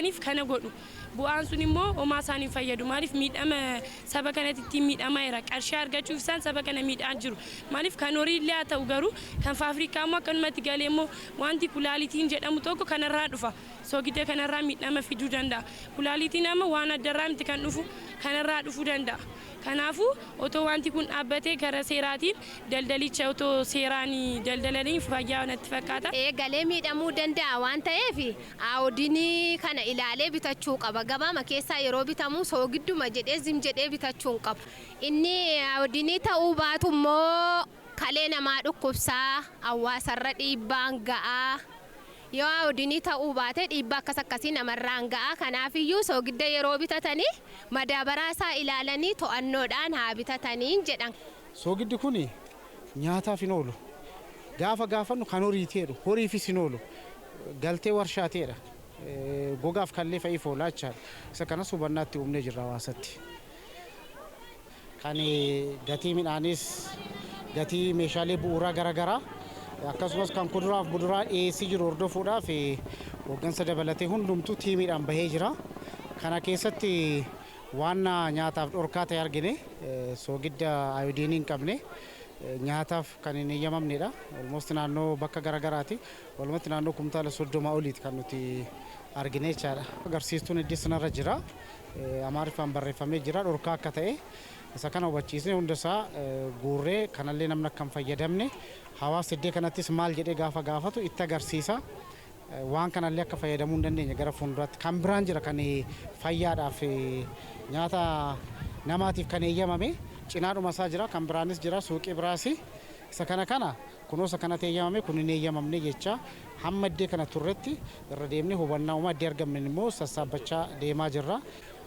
maaliif kana godhu bu'aan sun immoo homaa isaanii fayyadu maaliif miidhama saba kanatti miidhama era qarshii argachuuf isaan saba kana miidhaan jiru maaliif kan horii illee haa ta'u garuu kan Afrikaa immoo akkanumatti galee immoo wanti kulaalitiin jedhamu tokko kanarraa dhufa soogidda kanarraa miidhama fiduu danda'a kulaalitiin amma waan addarraa miti kan dhufu kanarraa dhufuu danda'a kanaafu otoo wanti kun dhaabbatee gara seeraatiin daldalicha otoo seeraanii daldalanii fayyaa natti fakkaata. Galee miidhamuu danda'a waan ta'eef aawudinii kana ilaalee bitachuu qaba gabaama keessaa yeroo bitamu soogidduma jedhee zim jedhee bitachuu hin qabu inni aawudinii ta'uu baatu immoo kalee namaa dhukkubsaa hawaasarra dhiibbaan ga'aa. Yoo aawudinii ta'uu baate dhiibbaa akkasii namarraan ga'a kanaafiyyuu soogidda yeroo bitatanii madaabaraa isaa ilaalanii to'annoodhaan haa bitatanii jedhan. Soogiddi kun nyaataaf hin oolu gaafa gaafannu kan horiiteedhu horiifis hin oolu galtee warshaateedha gogaaf kallee fa'iif oolaa jechaadha isa kanas hubannaatti uumnee jirra hawaasatti. Kan gatii midhaanis gatii meeshaalee bu'uuraa garaagaraa akkasumas kan kuduraaf muduraa dhiyeessii jiru hordofuudhaaf hooggansa dabalatee hundumtuu tiimiidhaan bahee jira. Kana keessatti waan nyaataaf dhorkaa ta'e argine soogidda ayoodiinii hin qabne nyaataaf kan hin eeyyamamnedha. Olmost naannoo bakka garaagaraati. Walumatti naannoo kumtaala 30 oliiti kan nuti argine jechaadha. Agarsiistuun iddoo sanarra jira. Amaariffaan barreeffamee jira dhorkaa akka ta'e. Isa kana hubachiisnee hundasaa guurree kanallee namni akka hin fayyadamne hawaasa iddoo kanattis maal jedhee gaafa gaafatu itti agarsiisa. Waan kanallee akka fayyadamuu hin dandeenye gara fuulduraatti kan biraan jira kan fayyaadhaaf nyaata namaatiif kan eeyyamame cinaadhuma isaa jira kan biraanis jira suuqii biraas isa kana kunuunsa kanatti eeyyamame kun hin eeyyamamne jecha hamma iddoo kana turretti irra deemnee hubannaa uumaa iddoo argamne immoo sassaabbachaa deemaa jirra.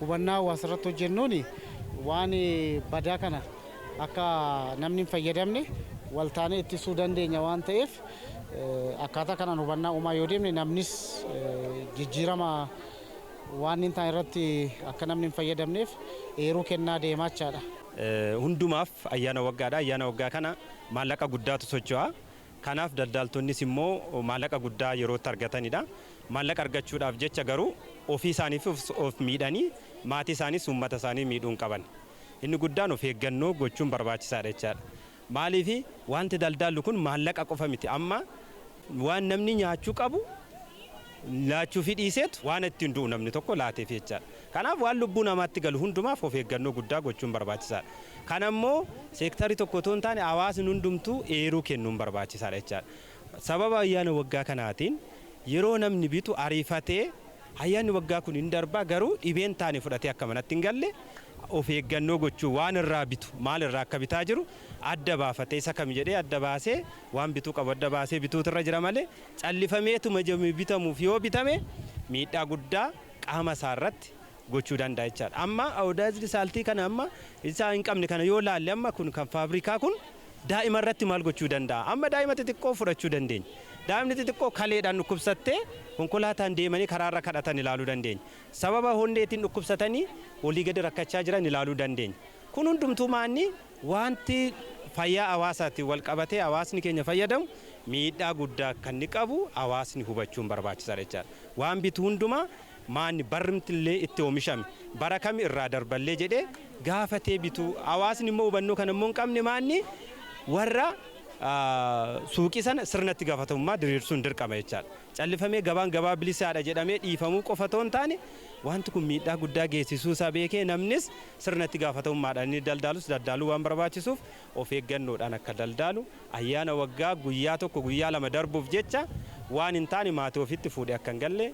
Hubannaa hawaasarratti hojjennuun waan badaa kana akka namni hin fayyadamne waltaanee ittisuu dandeenya waan ta'eef akkaataa kanaan hubannaa uumaa yoo deemne namnis jijjiirama waan hin taane irratti akka namni hin fayyadamneef eeruu kennaa deemaa jechaadha. Hundumaaf ayyaana waggaadha. Ayyaana waggaa kana maallaqa guddaatu socho'a. Kanaaf daldaltonnis immoo maallaqa guddaa yerootti argatanidha. Maallaqa argachuudhaaf jecha garuu ofii isaaniif of miidhanii maatii isaaniis uummata isaanii miidhuun qaban. Inni guddaan of eeggannoo gochuun barbaachisaadha jechaadha. Maaliif wanti daldallu kun maallaqa qofa miti amma waan namni nyaachuu qabu laachuu fi dhiiseetu waan ittiin du'u namni tokko laateef jechaadha. Kanaaf waan lubbuu namaatti galu hundumaaf of eeggannoo guddaa gochuun barbaachisaadha. Kana immoo seektarii tokko otoo hin taane hawaasni hundumtuu eeruu kennuun barbaachisaadha jechaadha. Sababa ayyaana waggaa kanaatiin yeroo namni bitu ariifatee ayyaanni waggaa kun hin darbaa garuu dhibeen taane fudhatee akka manatti hin galle of eeggannoo gochuu waan irraa bitu maal irraa akka bitaa jiru adda baafatee isa kam jedhee adda baasee waan bituu qabu adda baasee bituutu irra jira malee callifameetuma jamii bitamuuf yoo bitame miidhaa guddaa qaama isaa irratti gochuu danda'a jechaadha. Amma awudaazii saaltii kana amma isaa hin qabne kana yoo laalle amma kun kan faabrikaa kun daa'ima irratti maal gochuu danda'a? Amma daa'ima xixiqqoo fudhachuu dandeenya. Daa'imni xixiqqoo kaleedhaan dhukkubsattee konkolaataan deemanii karaarra kadhatan ilaaluu dandeenya. Sababa hondeetiin dhukkubsatanii olii gadi rakkachaa jiran ilaaluu dandeenya. Kun hundumtuu maanni wanti fayyaa hawaasaatiin wal qabatee hawaasni keenya fayyadamu miidhaa guddaa kan inni qabu hawaasni hubachuun barbaachisaadha jechaadha. Waan bitu hundumaa maanni barrimtillee itti oomishame bara kami irraa darballee jedhee gaafatee bitu hawaasni immoo hubannoo kana immoo hin qabne maanni warra suuqii sana sirnatti gaafatamummaa diriirsuun dirqama jechaadha. Callifamee gabaan gabaa bilisaadha jedhamee dhiifamuu qofa otoo hin taane wanti kun miidhaa guddaa geessisuu isaa beekee namnis sirnatti gaafatamummaadhaan inni daldaalus daldaaluu waan barbaachisuuf of eeggannoodhaan akka daldaalu ayyaana waggaa guyyaa tokko guyyaa lama darbuuf jecha waan hin taane maatii ofitti fuudhee akka hin galle